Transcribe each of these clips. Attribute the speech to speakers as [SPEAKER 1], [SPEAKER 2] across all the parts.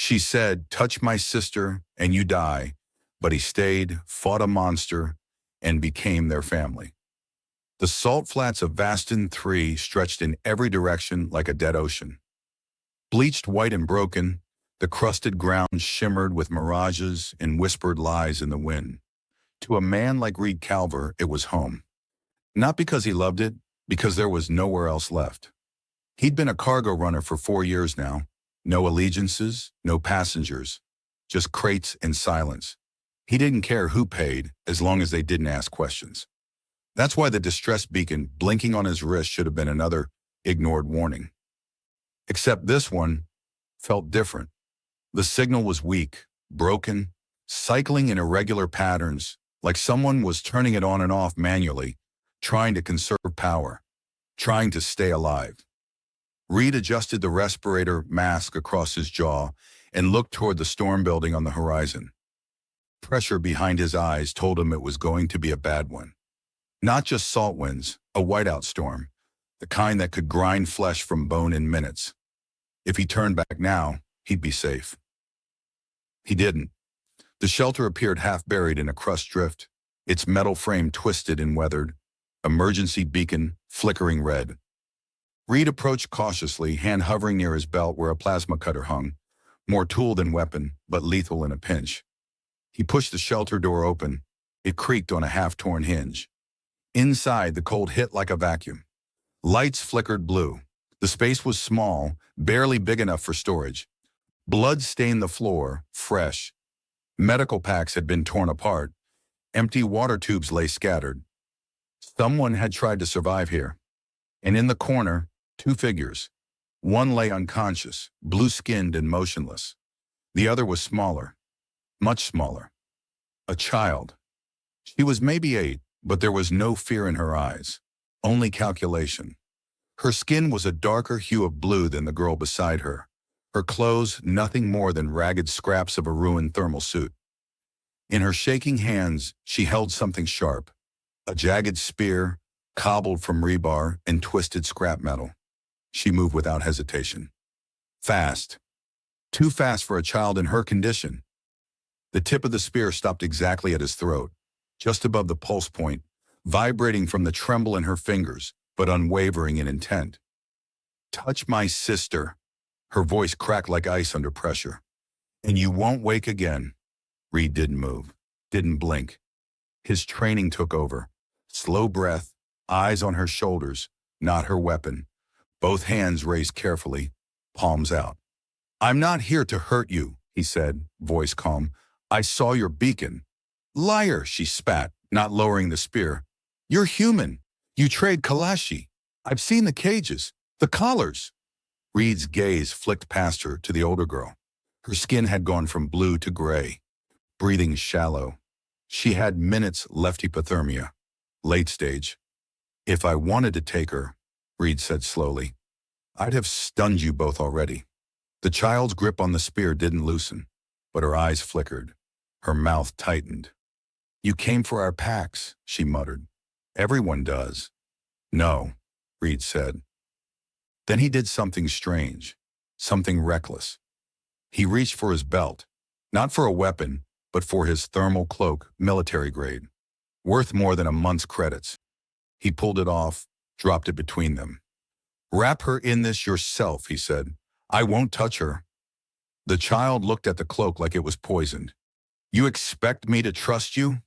[SPEAKER 1] She said, "Touch my sister and you die," but he stayed, fought a monster, and became their family. The salt flats of Vastin 3 stretched in every direction like a dead ocean. Bleached white and broken, the crusted ground shimmered with mirages and whispered lies in the wind. To a man like Reed Calver, it was home. Not because he loved it, because there was nowhere else left. He'd been a cargo runner for 4 years now. No allegiances, no passengers, just crates and silence. He didn't care who paid, as long as they didn't ask questions. That's why the distress beacon blinking on his wrist should have been another ignored warning. Except this one felt different. The signal was weak, broken, cycling in irregular patterns, like someone was turning it on and off manually, trying to conserve power, trying to stay alive. Reed adjusted the respirator mask across his jaw and looked toward the storm building on the horizon. Pressure behind his eyes told him it was going to be a bad one. Not just salt winds, a whiteout storm, the kind that could grind flesh from bone in minutes. If he turned back now, he'd be safe. He didn't. The shelter appeared half buried in a crushed drift, its metal frame twisted and weathered, emergency beacon flickering red. Reed approached cautiously, hand hovering near his belt where a plasma cutter hung, more tool than weapon, but lethal in a pinch. He pushed the shelter door open. It creaked on a half-torn hinge. Inside, the cold hit like a vacuum. Lights flickered blue. The space was small, barely big enough for storage. Blood stained the floor, fresh. Medical packs had been torn apart. Empty water tubes lay scattered. Someone had tried to survive here. And in the corner, 2 figures. One lay unconscious, blue-skinned and motionless. The other was smaller, much smaller. A child. She was maybe 8, but there was no fear in her eyes, only calculation. Her skin was a darker hue of blue than the girl beside her. Her clothes nothing more than ragged scraps of a ruined thermal suit. In her shaking hands, she held something sharp, a jagged spear, cobbled from rebar and twisted scrap metal. She moved without hesitation. Fast. Too fast for a child in her condition. The tip of the spear stopped exactly at his throat, just above the pulse point, vibrating from the tremble in her fingers, but unwavering in intent. "Touch my sister." Her voice cracked like ice under pressure. "And you won't wake again." Reed didn't move, didn't blink. His training took over. Slow breath, eyes on her shoulders, not her weapon. Both hands raised carefully, palms out. "I'm not here to hurt you," he said, voice calm. "I saw your beacon." "Liar," she spat, not lowering the spear. "You're human. You trade Kalashi. I've seen the cages, the collars." Reed's gaze flicked past her to the older girl. Her skin had gone from blue to gray, breathing shallow. She had minutes left hypothermia, late stage. "If I wanted to take her," Reed said slowly, "I'd have stunned you both already." The child's grip on the spear didn't loosen, but her eyes flickered. Her mouth tightened. "You came for our packs," she muttered. "Everyone does." "No," Reed said. Then he did something strange, something reckless. He reached for his belt, not for a weapon, but for his thermal cloak, military grade, worth more than a month's credits. He pulled it off, dropped it between them. "Wrap her in this yourself," he said. "I won't touch her." The child looked at the cloak like it was poisoned. "You expect me to trust you?"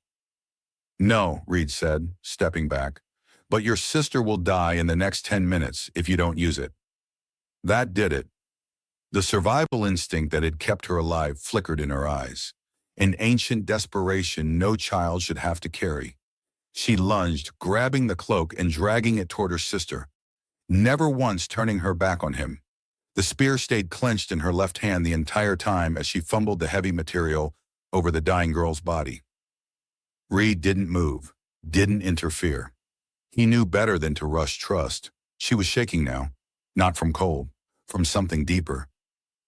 [SPEAKER 1] "No," Reed said, stepping back. "But your sister will die in the next 10 minutes if you don't use it." That did it. The survival instinct that had kept her alive flickered in her eyes. An ancient desperation no child should have to carry. She lunged, grabbing the cloak and dragging it toward her sister, never once turning her back on him. The spear stayed clenched in her left hand the entire time as she fumbled the heavy material over the dying girl's body. Reed didn't move, didn't interfere. He knew better than to rush trust. She was shaking now, not from cold, from something deeper.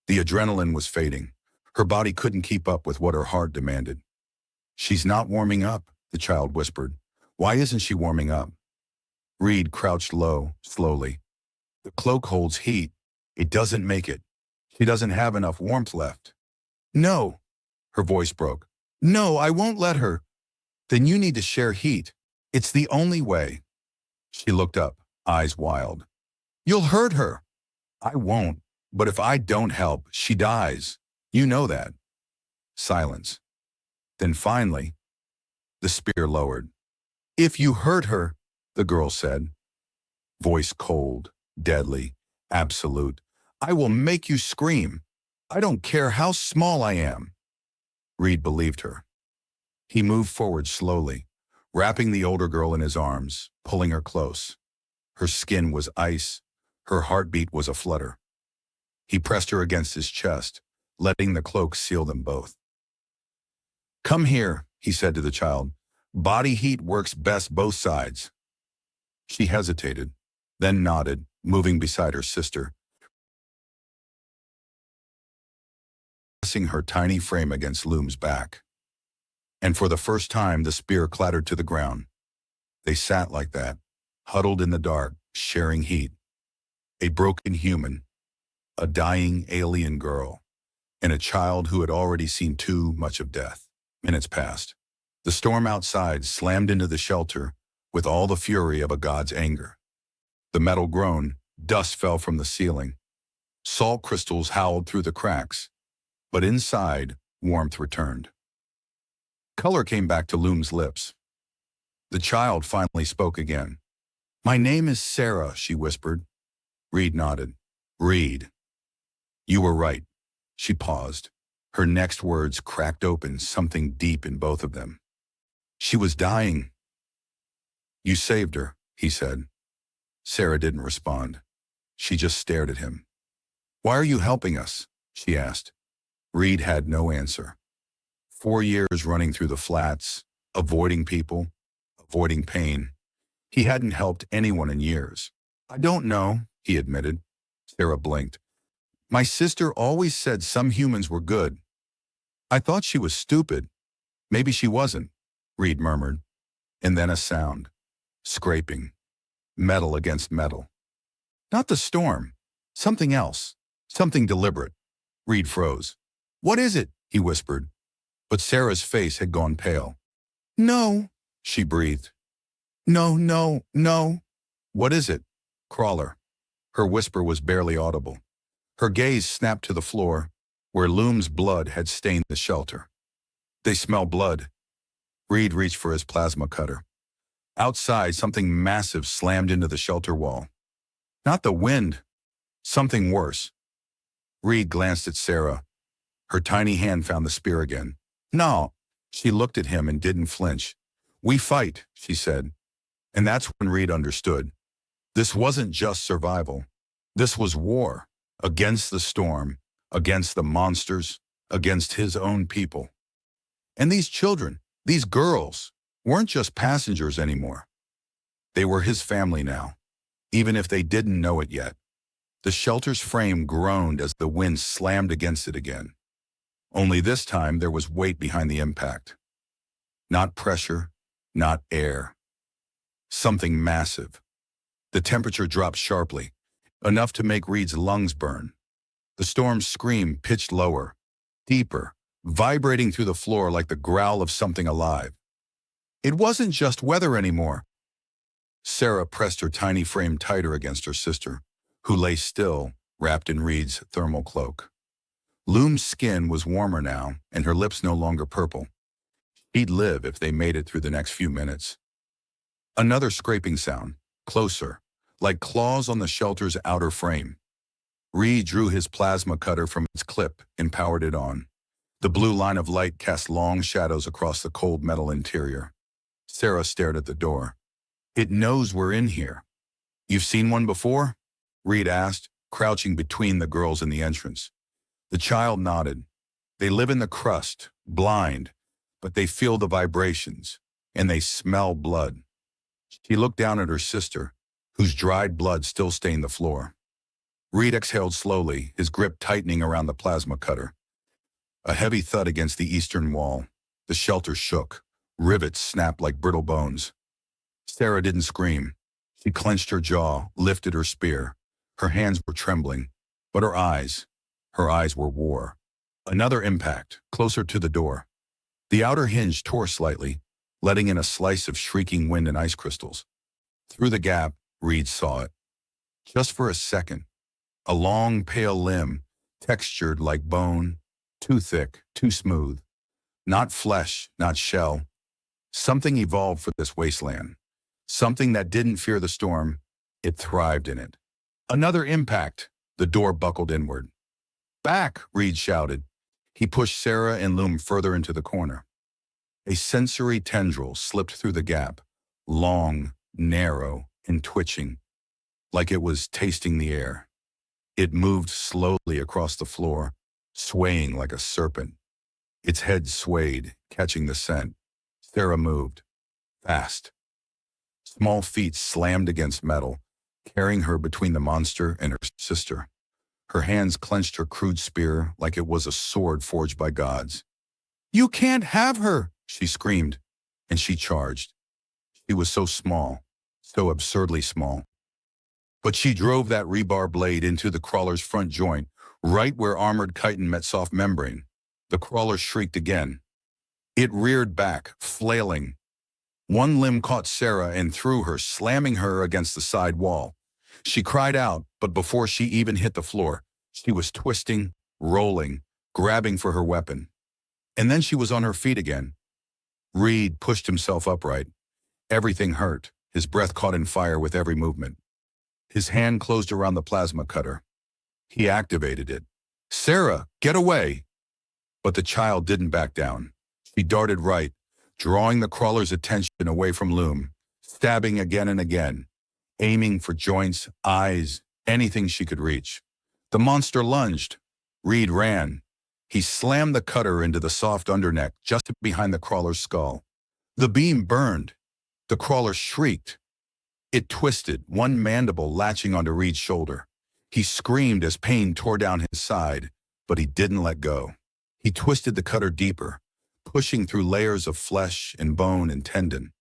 [SPEAKER 1] The adrenaline was fading. Her body couldn't keep up with what her heart demanded. "She's not warming up," the child whispered. "Why isn't she warming up?" Reed crouched low, slowly. "The cloak holds heat. It doesn't make it. She doesn't have enough warmth left." No, her voice broke. No, I won't let her. Then you need to share heat. It's the only way. She looked up, eyes wild. You'll hurt her. I won't, but if I don't help, she dies. You know that. Silence. Then finally, the spear lowered. If you hurt her, the girl said, voice cold, deadly, absolute, I will make you scream. I don't care how small I am. Reed believed her. He moved forward slowly, wrapping the older girl in his arms, pulling her close. Her skin was ice. Her heartbeat was a flutter. He pressed her against his chest, letting the cloak seal them both. Come here, he said to the child. Body heat works best both sides. She hesitated, then nodded, moving beside her sister, pressing her tiny frame against Loom's back. And for the first time, the spear clattered to the ground. They sat like that, huddled in the dark, sharing heat. A broken human, a dying alien girl, and a child who had already seen too much of death. Minutes passed. The storm outside slammed into the shelter with all the fury of a god's anger. The metal groaned, dust fell from the ceiling. Salt crystals howled through the cracks, but inside, warmth returned. Color came back to Loom's lips. The child finally spoke again. My name is Sarah, she whispered. Reed nodded. Reed. You were right. She paused. Her next words cracked open something deep in both of them. She was dying. You saved her, he said. Sarah didn't respond. She just stared at him. Why are you helping us? She asked. Reed had no answer. 4 years running through the flats, avoiding people, avoiding pain. He hadn't helped anyone in years. I don't know, he admitted. Sarah blinked. My sister always said some humans were good. I thought she was stupid. Maybe she wasn't, Reed murmured. And then a sound. Scraping. Metal against metal. Not the storm. Something else. Something deliberate. Reed froze. What is it? He whispered. But Sarah's face had gone pale. No, she breathed. No, no, no. What is it? Crawler. Her whisper was barely audible. Her gaze snapped to the floor, where Loom's blood had stained the shelter. They smell blood. Reed reached for his plasma cutter. Outside, something massive slammed into the shelter wall. Not the wind. Something worse. Reed glanced at Sarah. Her tiny hand found the spear again. No. She looked at him and didn't flinch. We fight, she said. And that's when Reed understood. This wasn't just survival. This was war. Against the storm, against the monsters, against his own people. And these children, these girls, weren't just passengers anymore. They were his family now, even if they didn't know it yet. The shelter's frame groaned as the wind slammed against it again. Only this time there was weight behind the impact. Not pressure, not air. Something massive. The temperature dropped sharply, enough to make Reed's lungs burn. The storm's scream pitched lower, deeper, vibrating through the floor like the growl of something alive. It wasn't just weather anymore. Sarah pressed her tiny frame tighter against her sister, who lay still, wrapped in Reed's thermal cloak. Loom's skin was warmer now, and her lips no longer purple. He'd live if they made it through the next few minutes. Another scraping sound, closer, like claws on the shelter's outer frame. Reed drew his plasma cutter from its clip and powered it on. The blue line of light cast long shadows across the cold metal interior. Sarah stared at the door. It knows we're in here. You've seen one before? Reed asked, crouching between the girls in the entrance. The child nodded. They live in the crust, blind, but they feel the vibrations, and they smell blood. She looked down at her sister, whose dried blood still stained the floor. Reed exhaled slowly, his grip tightening around the plasma cutter. A heavy thud against the eastern wall. The shelter shook. Rivets snapped like brittle bones. Sarah didn't scream. She clenched her jaw, lifted her spear. Her hands were trembling, but her eyes were war. Another impact, closer to the door. The outer hinge tore slightly, letting in a slice of shrieking wind and ice crystals. Through the gap, Reed saw it. Just for a second. A long, pale limb, textured like bone, too thick, too smooth. Not flesh, not shell. Something evolved for this wasteland. Something that didn't fear the storm, it thrived in it. Another impact, the door buckled inward. Back, Reed shouted. He pushed Sarah and Loom further into the corner. A sensory tendril slipped through the gap, long, narrow, and twitching, like it was tasting the air. It moved slowly across the floor, swaying like a serpent. Its head swayed, catching the scent. Sarah moved, fast. Small feet slammed against metal, carrying her between the monster and her sister. Her hands clenched her crude spear like it was a sword forged by gods. "You can't have her!" she screamed, and she charged. She was so small, so absurdly small. But she drove that rebar blade into the crawler's front joint, right where armored chitin met soft membrane. The crawler shrieked again. It reared back, flailing. One limb caught Sarah and threw her, slamming her against the side wall. She cried out, but before she even hit the floor, she was twisting, rolling, grabbing for her weapon. And then she was on her feet again. Reed pushed himself upright. Everything hurt. His breath caught in fire with every movement. His hand closed around the plasma cutter. He activated it. "Sarah, get away!" But the child didn't back down. She darted right, drawing the crawler's attention away from Loom, stabbing again and again, aiming for joints, eyes, anything she could reach. The monster lunged. Reed ran. He slammed the cutter into the soft underneck just behind the crawler's skull. The beam burned. The crawler shrieked. It twisted, one mandible latching onto Reed's shoulder. He screamed as pain tore down his side, but he didn't let go. He twisted the cutter deeper, pushing through layers of flesh and bone and tendon.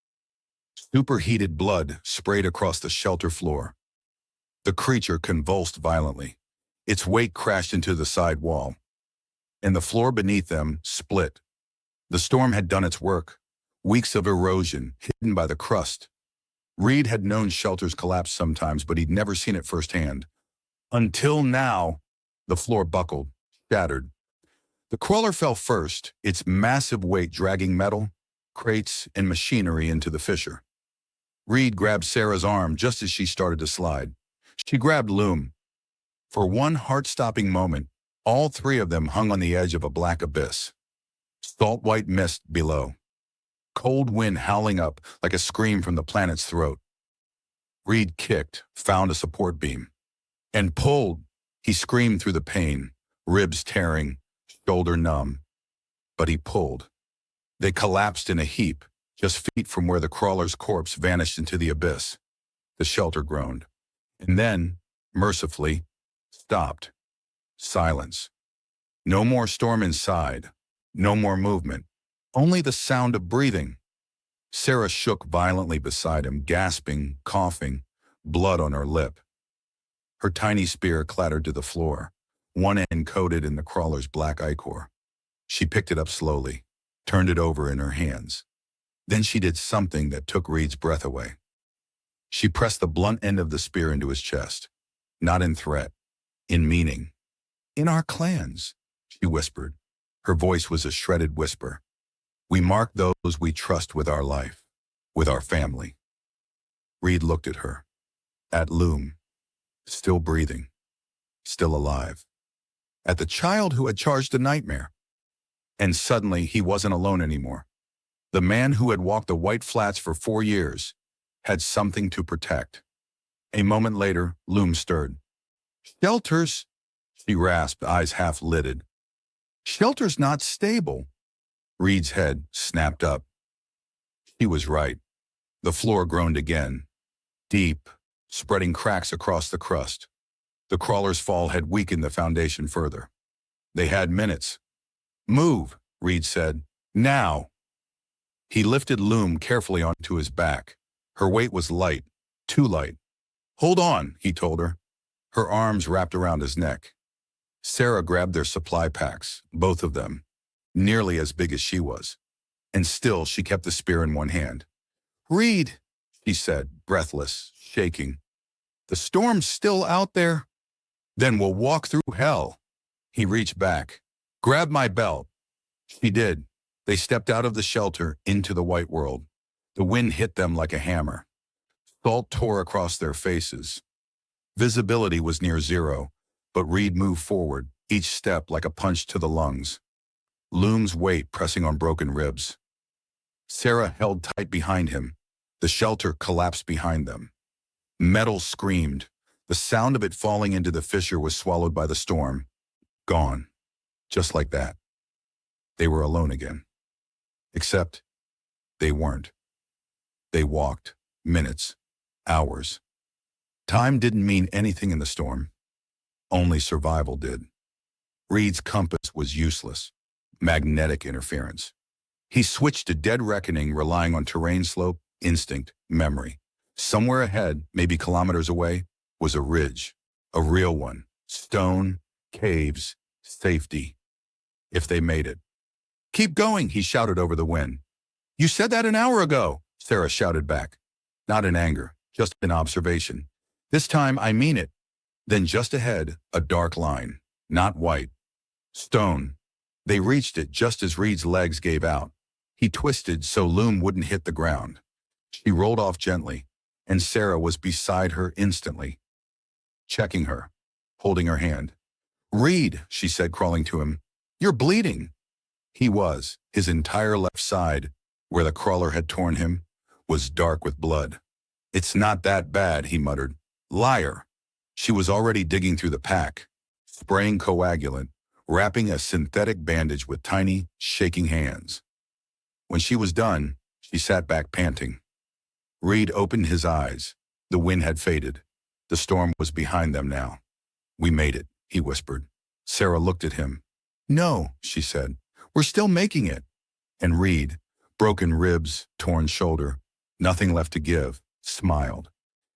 [SPEAKER 1] Superheated blood sprayed across the shelter floor. The creature convulsed violently. Its weight crashed into the side wall, and the floor beneath them split. The storm had done its work. Weeks of erosion, hidden by the crust. Reed had known shelters collapse sometimes, but he'd never seen it firsthand. Until now, the floor buckled, shattered. The crawler fell first, its massive weight dragging metal, crates, and machinery into the fissure. Reed grabbed Sarah's arm just as she started to slide. She grabbed Loom. For one heart-stopping moment, all three of them hung on the edge of a black abyss. Salt white mist below. Cold wind howling up like a scream from the planet's throat. Reed kicked, found a support beam, and pulled. He screamed through the pain, ribs tearing, shoulder numb. But he pulled. They collapsed in a heap, just feet from where the crawler's corpse vanished into the abyss. The shelter groaned. And then, mercifully, stopped. Silence. No more storm inside. No more movement. Only the sound of breathing. Sarah shook violently beside him, gasping, coughing, blood on her lip. Her tiny spear clattered to the floor, one end coated in the crawler's black ichor. She picked it up slowly, turned it over in her hands. Then she did something that took Reed's breath away. She pressed the blunt end of the spear into his chest, not in threat, in meaning. "In our clans," she whispered. Her voice was a shredded whisper. "We mark those we trust with our life, with our family." Reed looked at her, at Loom, still breathing, still alive, at the child who had charged a nightmare. And suddenly he wasn't alone anymore. The man who had walked the white flats for 4 years had something to protect. A moment later, Loom stirred. "Shelters," she rasped, eyes half-lidded. "Shelter's not stable." Reed's head snapped up. She was right. The floor groaned again, deep, spreading cracks across the crust. The crawler's fall had weakened the foundation further. They had minutes. "Move," Reed said. "Now." He lifted Loom carefully onto his back. Her weight was light, too light. "Hold on," he told her. Her arms wrapped around his neck. Sarah grabbed their supply packs, both of them, nearly as big as she was. And still she kept the spear in one hand. "Reed," she said, breathless, shaking. "The storm's still out there?" "Then we'll walk through hell." He reached back. "Grab my belt." She did. They stepped out of the shelter into the white world. The wind hit them like a hammer. Salt tore across their faces. Visibility was near zero, but Reed moved forward, each step like a punch to the lungs. Loom's weight pressing on broken ribs. Sarah held tight behind him. The shelter collapsed behind them. Metal screamed. The sound of it falling into the fissure was swallowed by the storm. Gone. Just like that. They were alone again. Except they weren't. They walked. Minutes. Hours. Time didn't mean anything in the storm. Only survival did. Reed's compass was useless. Magnetic interference. He switched to dead reckoning, relying on terrain slope, instinct, memory. Somewhere ahead, maybe kilometers away, was a ridge. A real one. Stone, caves, safety. If they made it. "Keep going," he shouted over the wind. "You said that an hour ago," Sarah shouted back. Not in anger, just in observation. "This time I mean it." Then just ahead, a dark line. Not white. Stone. They reached it just as Reed's legs gave out. He twisted so Loom wouldn't hit the ground. She rolled off gently, and Sarah was beside her instantly, checking her, holding her hand. "Reed," she said, crawling to him. "You're bleeding." He was. His entire left side, where the crawler had torn him, was dark with blood. "It's not that bad," he muttered. "Liar." She was already digging through the pack, spraying coagulant, wrapping a synthetic bandage with tiny, shaking hands. When she was done, she sat back panting. Reed opened his eyes. The wind had faded. The storm was behind them now. "We made it," he whispered. Sarah looked at him. "No," she said. "We're still making it." And Reed, broken ribs, torn shoulder, nothing left to give, smiled.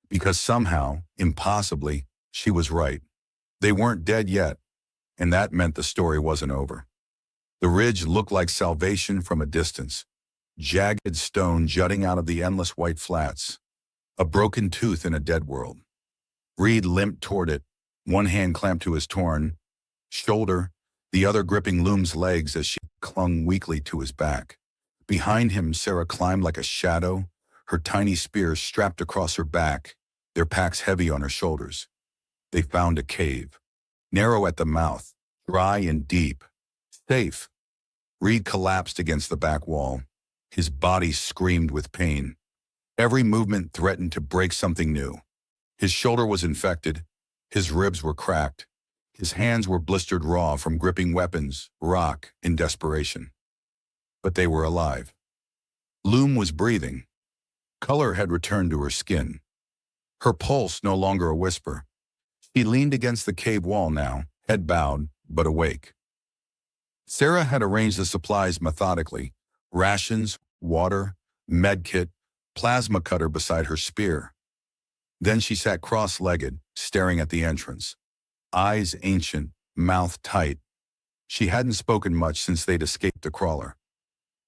[SPEAKER 1] Because somehow, impossibly, she was right. They weren't dead yet, and that meant the story wasn't over. The ridge looked like salvation from a distance. Jagged stone jutting out of the endless white flats. A broken tooth in a dead world. Reed limped toward it, one hand clamped to his torn shoulder, the other gripping Loom's legs as she clung weakly to his back. Behind him, Sarah climbed like a shadow, her tiny spear strapped across her back, their packs heavy on her shoulders. They found a cave, narrow at the mouth, dry and deep. Safe. Reed collapsed against the back wall. His body screamed with pain. Every movement threatened to break something new. His shoulder was infected. His ribs were cracked. His hands were blistered raw from gripping weapons, rock, in desperation. But they were alive. Loom was breathing. Color had returned to her skin. Her pulse no longer a whisper. She leaned against the cave wall now, head bowed, but awake. Sarah had arranged the supplies methodically. Rations, water, medkit, plasma cutter beside her spear. Then she sat cross-legged, staring at the entrance. Eyes ancient, mouth tight. She hadn't spoken much since they'd escaped the crawler.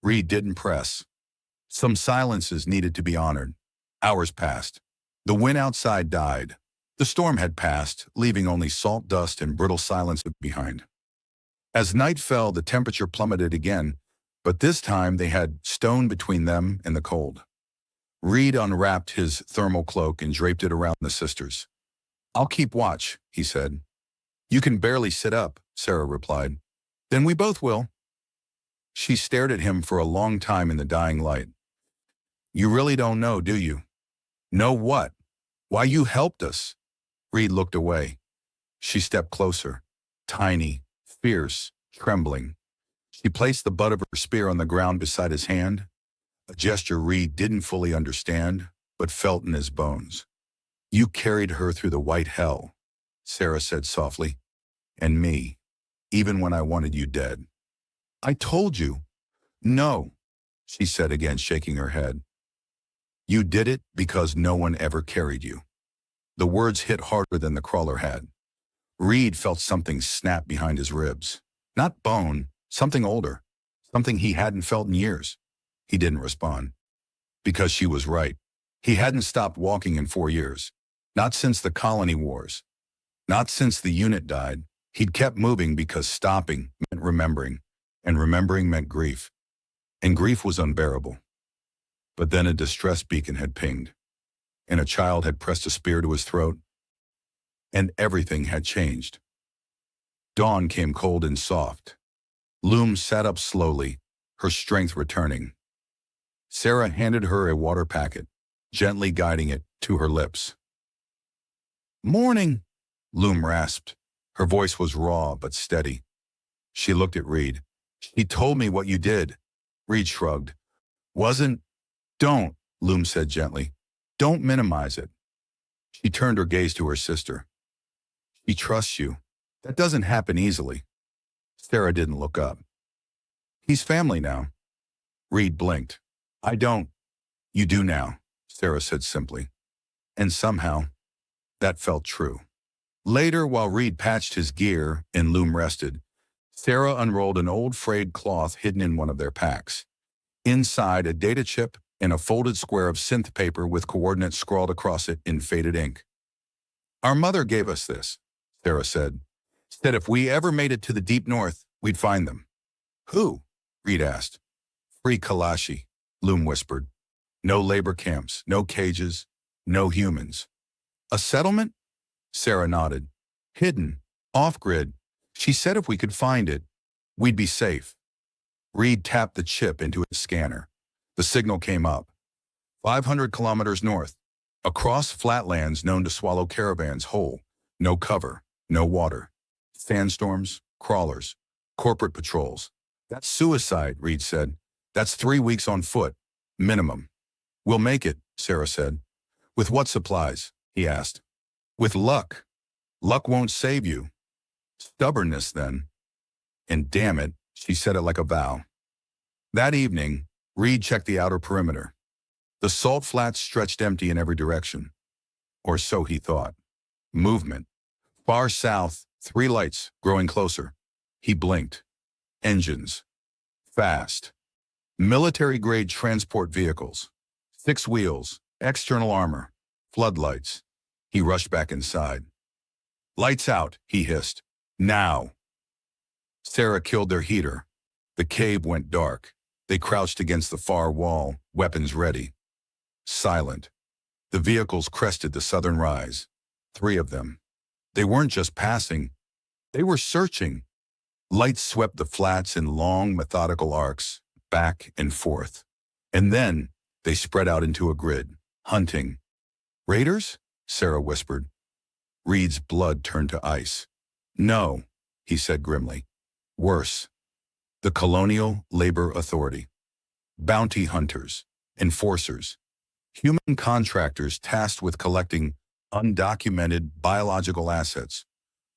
[SPEAKER 1] Reed didn't press. Some silences needed to be honored. Hours passed. The wind outside died. The storm had passed, leaving only salt dust and brittle silence behind. As night fell, the temperature plummeted again, but this time they had stone between them and the cold. Reed unwrapped his thermal cloak and draped it around the sisters. "I'll keep watch," he said. "You can barely sit up," Sarah replied. "Then we both will." She stared at him for a long time in the dying light. "You really don't know, do you?" "Know what?" "Why you helped us." Reed looked away. She stepped closer, tiny, fierce, trembling. She placed the butt of her spear on the ground beside his hand, a gesture Reed didn't fully understand, but felt in his bones. "You carried her through the white hell," Sarah said softly, "and me, even when I wanted you dead." "I told you." "No," she said again, shaking her head. "You did it because no one ever carried you." The words hit harder than the crawler had. Reed felt something snap behind his ribs. Not bone, something older. Something he hadn't felt in years. He didn't respond. Because she was right. He hadn't stopped walking in 4 years. Not since the colony wars. Not since the unit died. He'd kept moving because stopping meant remembering, and remembering meant grief. And grief was unbearable. But then a distress beacon had pinged, and a child had pressed a spear to his throat, and everything had changed. Dawn came cold and soft. Loom sat up slowly, her strength returning. Sarah handed her a water packet, gently guiding it to her lips. "Morning," Loom rasped. Her voice was raw but steady. She looked at Reed. "She told me what you did." Reed shrugged. "Wasn't..." "Don't," Loom said gently. "Don't minimize it." She turned her gaze to her sister. "She trusts you. That doesn't happen easily." Sarah didn't look up. "He's family now." Reed blinked. "I don't." "You do now," Sarah said simply. And somehow, that felt true. Later, while Reed patched his gear and Loom rested, Sarah unrolled an old frayed cloth hidden in one of their packs. Inside, a data chip and a folded square of synth paper with coordinates scrawled across it in faded ink. "Our mother gave us this," Sarah said. "Said if we ever made it to the deep north, we'd find them." "Who?" Reed asked. "Free Kalashi," Loom whispered. "No labor camps, no cages, no humans." "A settlement?" Sarah nodded. "Hidden, off-grid. She said if we could find it, we'd be safe." Reed tapped the chip into his scanner. The signal came up. 500 kilometers north, across flatlands known to swallow caravans whole. No cover, no water. Sandstorms, crawlers, corporate patrols. "That's suicide," Reed said. "That's 3 weeks on foot, minimum." "We'll make it," Sarah said. "With what supplies?" he asked. "With luck. Luck won't save you." "Stubbornness, then." And damn it, she said it like a vow. That evening, Reed checked the outer perimeter. The salt flats stretched empty in every direction. Or so he thought. Movement. Far south, 3 lights, growing closer. He blinked. Engines. Fast. Military-grade transport vehicles. 6 wheels, external armor, floodlights. He rushed back inside. "Lights out," he hissed. "Now." Sarah killed their heater. The cave went dark. They crouched against the far wall, weapons ready. Silent. The vehicles crested the southern rise. 3 of them. They weren't just passing. They were searching. Lights swept the flats in long, methodical arcs, back and forth. And then they spread out into a grid, hunting. "Raiders?" Sarah whispered. Reed's blood turned to ice. "No," he said grimly. "Worse. The Colonial Labor Authority. Bounty hunters, enforcers, human contractors tasked with collecting undocumented biological assets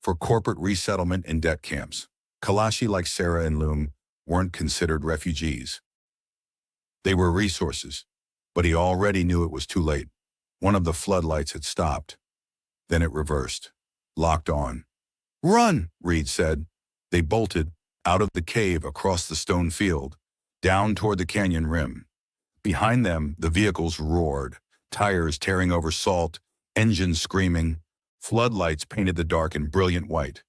[SPEAKER 1] for corporate resettlement and debt camps." Kalashi, like Sarah and Loom, weren't considered refugees. They were resources, but he already knew it was too late. One of the floodlights had stopped. Then it reversed, locked on. "Run," Reed said. They bolted out of the cave across the stone field, down toward the canyon rim. Behind them, the vehicles roared, tires tearing over salt, engines screaming. Floodlights painted the dark in brilliant white.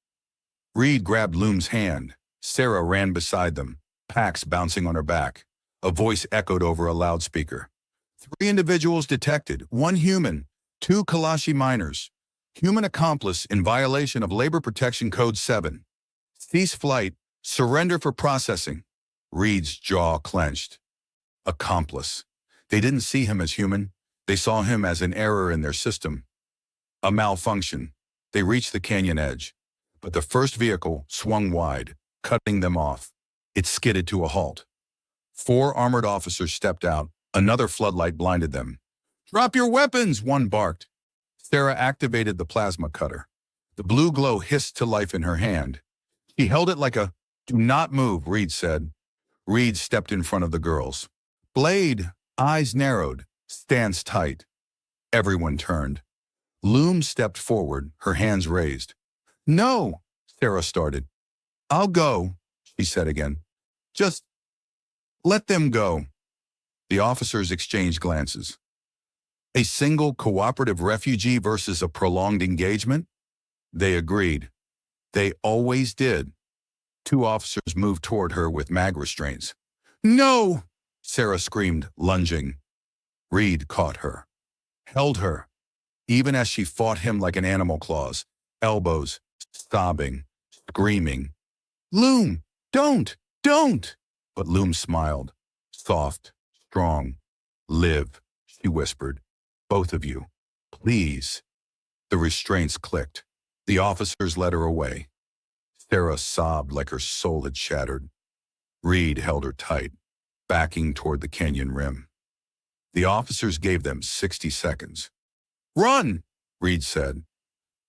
[SPEAKER 1] Reed grabbed Loom's hand. Sarah ran beside them, packs bouncing on her back. A voice echoed over a loudspeaker. 3 individuals detected, 1 human, 2 Kalashi miners. Human accomplice in violation of Labor Protection Code 7. Cease flight, surrender for processing. Reed's jaw clenched. Accomplice. They didn't see him as human. They saw him as an error in their system. A malfunction. They reached the canyon edge. But the first vehicle swung wide, cutting them off. It skidded to a halt. 4 armored officers stepped out. Another floodlight blinded them. "Drop your weapons," one barked. Sarah activated the plasma cutter. The blue glow hissed to life in her hand. She held it like a, "Do not move," Reed said. Reed stepped in front of the girls. Blade, eyes narrowed, stance tight. Everyone turned. Loom stepped forward, her hands raised. No, Sarah started. I'll go, she said again. Just let them go. The officers exchanged glances. A single cooperative refugee versus a prolonged engagement? They agreed. They always did. Two officers moved toward her with mag restraints. No! Sarah screamed, lunging. Reed caught her, held her, even as she fought him like an animal claws, elbows, sobbing, screaming. Loom, don't! But Loom smiled, soft, strong. Live, she whispered. Both of you, please. The restraints clicked. The officers led her away. Sarah sobbed like her soul had shattered. Reed held her tight, backing toward the canyon rim. The officers gave them 60 seconds. Run, Reed said.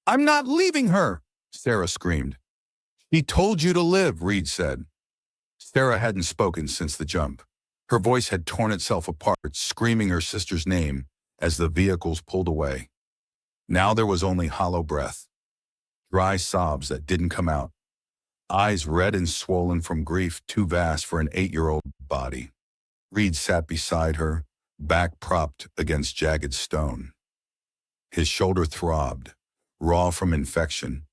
[SPEAKER 1] I'm not leaving her, Sarah screamed. She told you to live, Reed said. Sarah hadn't spoken since the jump. Her voice had torn itself apart, screaming her sister's name as the vehicles pulled away. Now there was only hollow breath, dry sobs that didn't come out, eyes red and swollen from grief too vast for an 8-year-old body. Reed sat beside her, back propped against jagged stone. His shoulder throbbed, raw from infection,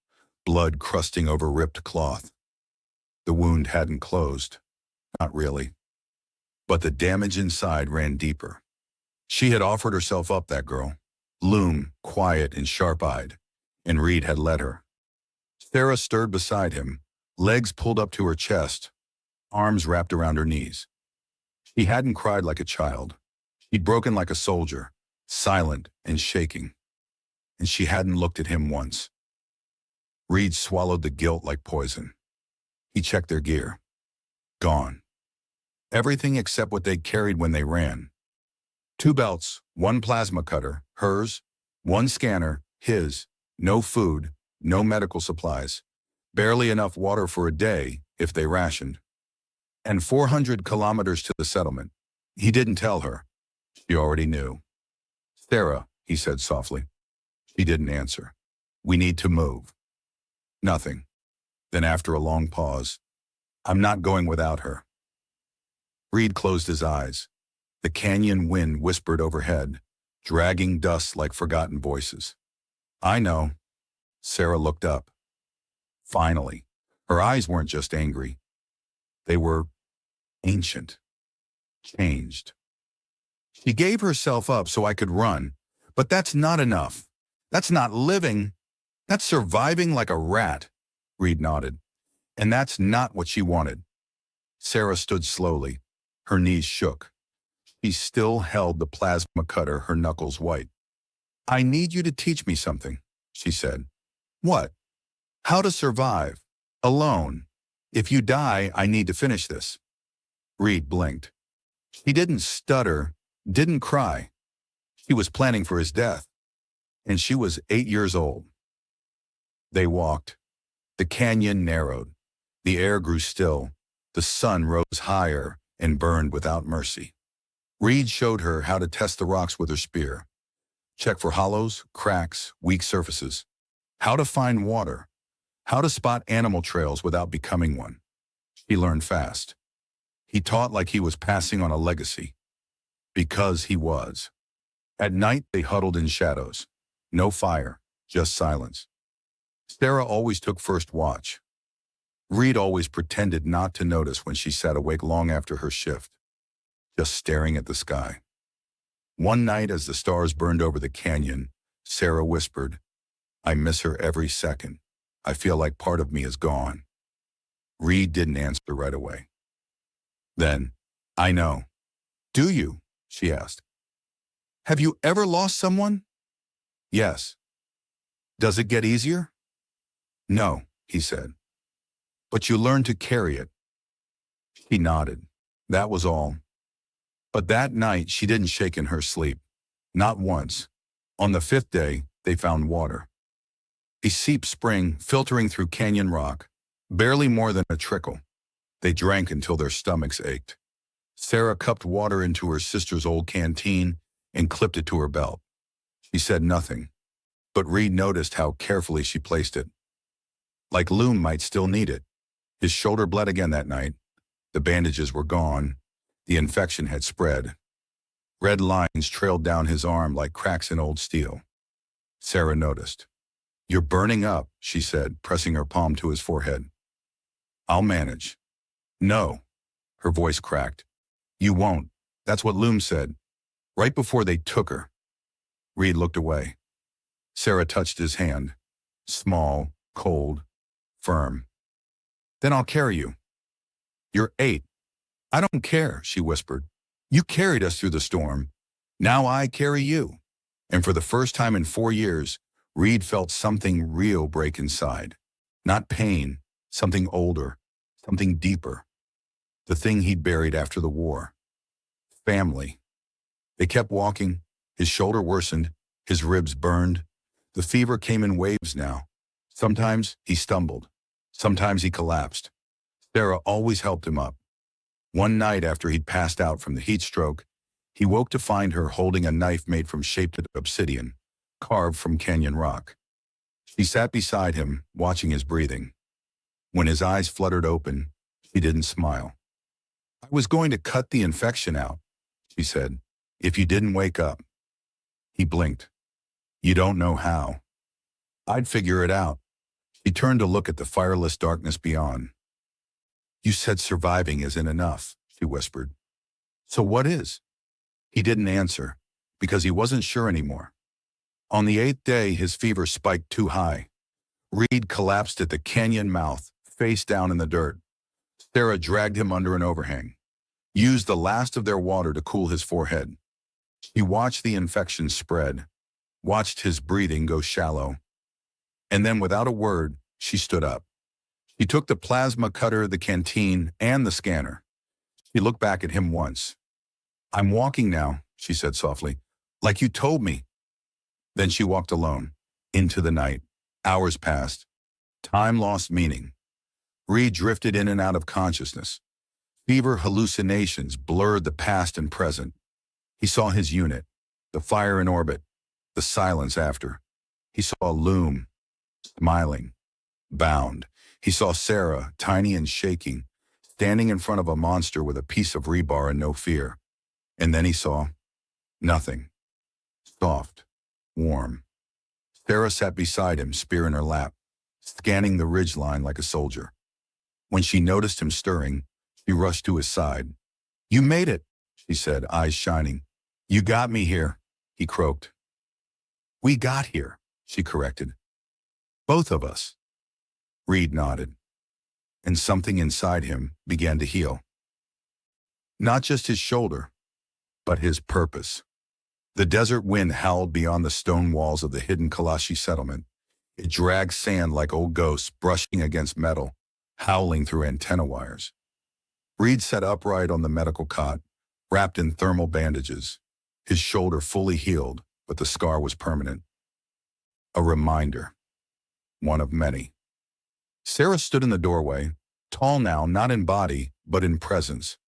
[SPEAKER 1] blood crusting over ripped cloth. The wound hadn't closed, not really. But the damage inside ran deeper. She had offered herself up, that girl. Loom, quiet and sharp-eyed, and Reed had let her. Sarah stirred beside him, legs pulled up to her chest, arms wrapped around her knees. She hadn't cried like a child. She'd broken like a soldier, silent and shaking. And she hadn't looked at him once. Reed swallowed the guilt like poison. He checked their gear. Gone. Everything except what they'd carried when they ran. 2 belts, 1 plasma cutter, hers, 1 scanner, his, no food, no medical supplies, barely enough water for a day if they rationed. And 400 kilometers to the settlement. He didn't tell her. She already knew. Sarah, he said softly. She didn't answer. We need to move. Nothing. Then after a long pause, I'm not going without her. Reed closed his eyes. The canyon wind whispered overhead, dragging dust like forgotten voices. I know. Sarah looked up. Finally, her eyes weren't just angry. They were ancient, changed. She gave herself up so I could run, but that's not enough. That's not living. That's surviving like a rat, Reed nodded. And that's not what she wanted. Sarah stood slowly. Her knees shook. She still held the plasma cutter, her knuckles white. I need you to teach me something, she said. What? How to survive. Alone. If you die, I need to finish this. Reed blinked. She didn't stutter, didn't cry. She was planning for his death. And she was 8 years old. They walked. The canyon narrowed. The air grew still. The sun rose higher and burned without mercy. Reed showed her how to test the rocks with her spear. Check for hollows, cracks, weak surfaces. How to find water. How to spot animal trails without becoming one. He learned fast. He taught like he was passing on a legacy. Because he was. At night, they huddled in shadows. No fire, just silence. Sarah always took first watch. Reed always pretended not to notice when she sat awake long after her shift, just staring at the sky. One night as the stars burned over the canyon, Sarah whispered, I miss her every second. I feel like part of me is gone. Reed didn't answer right away. Then, I know. Do you? She asked. Have you ever lost someone? Yes. Does it get easier? No, he said. But you learn to carry it. She nodded. That was all. But that night, she didn't shake in her sleep. Not once. On the 5th day, they found water. A seep spring filtering through canyon rock, barely more than a trickle. They drank until their stomachs ached. Sarah cupped water into her sister's old canteen and clipped it to her belt. She said nothing, but Reed noticed how carefully she placed it. like Loom might still need it. His shoulder bled again that night. The bandages were gone. The infection had spread. Red lines trailed down his arm like cracks in old steel. Sarah noticed. "You're burning up," she said, pressing her palm to his forehead. "I'll manage." "No." Her voice cracked. "You won't. That's what Loom said. Right before they took her." Reed looked away. Sarah touched his hand. Small, cold, firm. "Then I'll carry you." "You're 8. "I don't care," she whispered. "You carried us through the storm. Now I carry you." And for the first time in 4 years, Reed felt something real break inside. Not pain, something older, something deeper. The thing he'd buried after the war. Family. They kept walking. His shoulder worsened. His ribs burned. The fever came in waves now. Sometimes he stumbled. Sometimes he collapsed. Sarah always helped him up. One night after he'd passed out from the heat stroke, he woke to find her holding a knife made from shaped obsidian, carved from canyon rock. She sat beside him, watching his breathing. When his eyes fluttered open, she didn't smile. "I was going to cut the infection out," she said, "if you didn't wake up." He blinked. "You don't know how." "I'd figure it out." She turned to look at the fireless darkness beyond. "You said surviving isn't enough," she whispered. "So what is?" He didn't answer, because he wasn't sure anymore. On the 8th day, his fever spiked too high. Reed collapsed at the canyon mouth, face down in the dirt. Sarah dragged him under an overhang, used the last of their water to cool his forehead. She watched the infection spread, watched his breathing go shallow. And then, without a word, she stood up. She took the plasma cutter, the canteen, and the scanner. She looked back at him once. "I'm walking now," she said softly, "like you told me." Then she walked alone, into the night. Hours passed. Time lost meaning. Reed drifted in and out of consciousness. Fever hallucinations blurred the past and present. He saw his unit, the fire in orbit, the silence after. He saw Loom, smiling, bound. He saw Sarah, tiny and shaking, standing in front of a monster with a piece of rebar and no fear. And then he saw nothing. Soft, warm. Sarah sat beside him, spear in her lap, scanning the ridgeline like a soldier. When she noticed him stirring, she rushed to his side. "You made it," she said, eyes shining. "You got me here," he croaked. "We got here," she corrected. "Both of us." Reed nodded, and something inside him began to heal. Not just his shoulder, but his purpose. The desert wind howled beyond the stone walls of the hidden Kalashi settlement. It dragged sand like old ghosts brushing against metal, howling through antenna wires. Reed sat upright on the medical cot, wrapped in thermal bandages. His shoulder fully healed, but the scar was permanent. A reminder. One of many. Sarah stood in the doorway, tall now not in body, but in presence.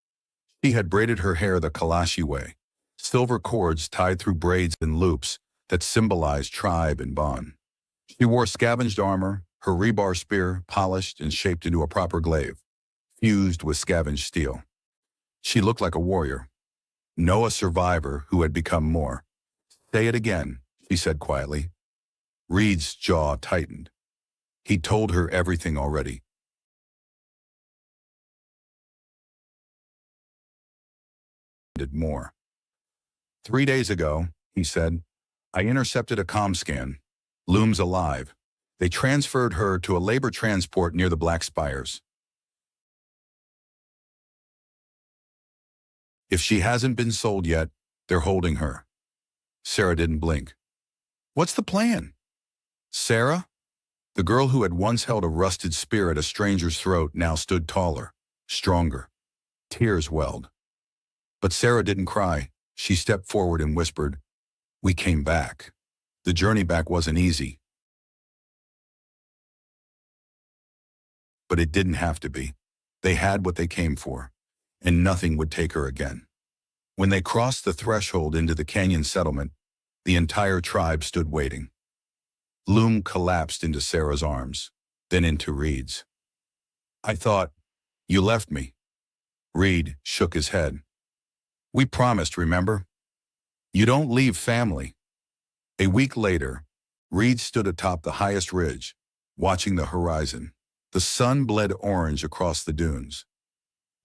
[SPEAKER 1] She had braided her hair the Kalashi way, silver cords tied through braids and loops that symbolized tribe and bond. She wore scavenged armor, her rebar spear polished and shaped into a proper glaive, fused with scavenged steel. She looked like a warrior. No, a survivor who had become more. "Say it again," she said quietly. Reed's jaw tightened. He told her everything already. More. 3 days ago, he said, I intercepted a comm scan. Loom's alive. They transferred her to a labor transport near the Black Spires. If she hasn't been sold yet, they're holding her. Sarah didn't blink. What's the plan? Sarah? The girl who had once held a rusted spear at a stranger's throat now stood taller, stronger. Tears welled. But Sarah didn't cry. She stepped forward and whispered, We came back. The journey back wasn't easy. But it didn't have to be. They had what they came for, and nothing would take her again. When they crossed the threshold into the canyon settlement, the entire tribe stood waiting. Loom collapsed into Sarah's arms. then into Reed's. I thought, you left me. Reed shook his head. We promised, remember? You don't leave family. A week later, Reed stood atop the highest ridge, watching the horizon. The sun bled orange across the dunes.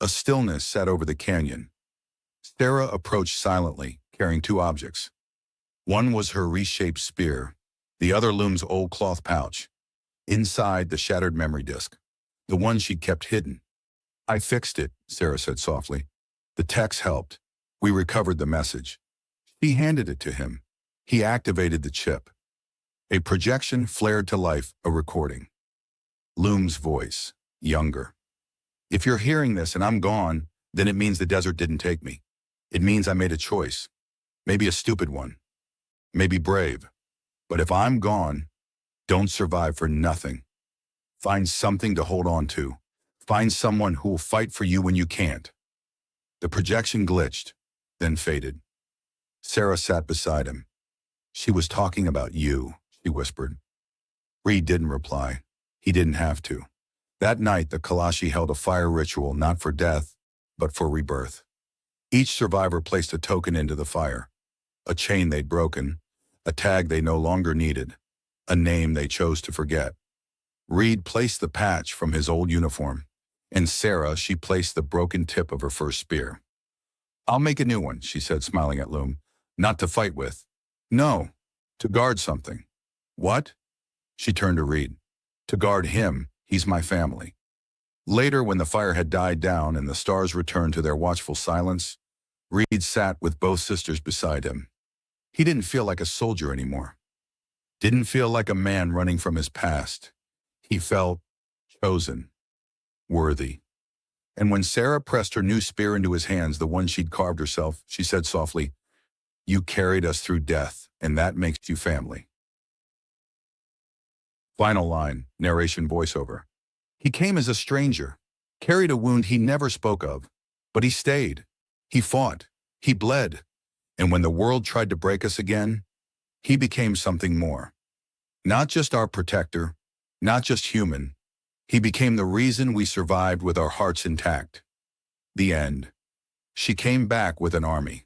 [SPEAKER 1] A stillness sat over the canyon. Sarah approached silently, carrying two objects. One was her reshaped spear, the other Loom's old cloth pouch. Inside, the shattered memory disk, the one she'd kept hidden. I fixed it, Sarah said softly. The text helped. We recovered the message. She handed it to him. He activated the chip. A projection flared to life, a recording. Loom's voice, younger. If you're hearing this and I'm gone, then it means the desert didn't take me. It means I made a choice. Maybe a stupid one. Maybe brave. But if I'm gone, don't survive for nothing. Find something to hold on to. Find someone who will fight for you when you can't. The projection glitched, then faded. Sarah sat beside him. She was talking about you, she whispered. Reed didn't reply. He didn't have to. That night, the Kalashi held a fire ritual not for death, but for rebirth. Each survivor placed a token into the fire. A chain they'd broken, a tag they no longer needed, a name they chose to forget. Reed placed the patch from his old uniform, and Sarah, she placed the broken tip of her first spear. I'll make a new one, she said, smiling at Loom. Not to fight with. No, to guard something. What? She turned to Reed. To guard him, he's my family. Later, when the fire had died down and the stars returned to their watchful silence, Reed sat with both sisters beside him. He didn't feel like a soldier anymore. Didn't feel like a man running from his past. He felt chosen, worthy. And when Sarah pressed her new spear into his hands, the one she'd carved herself, she said softly, You carried us through death, and that makes you family. Final line, narration voiceover. He came as a stranger, carried a wound he never spoke of, but he stayed. He fought. He bled. And when the world tried to break us again, he became something more. Not just our protector, not just human. He became the reason we survived with our hearts intact. The end. She came back with an army.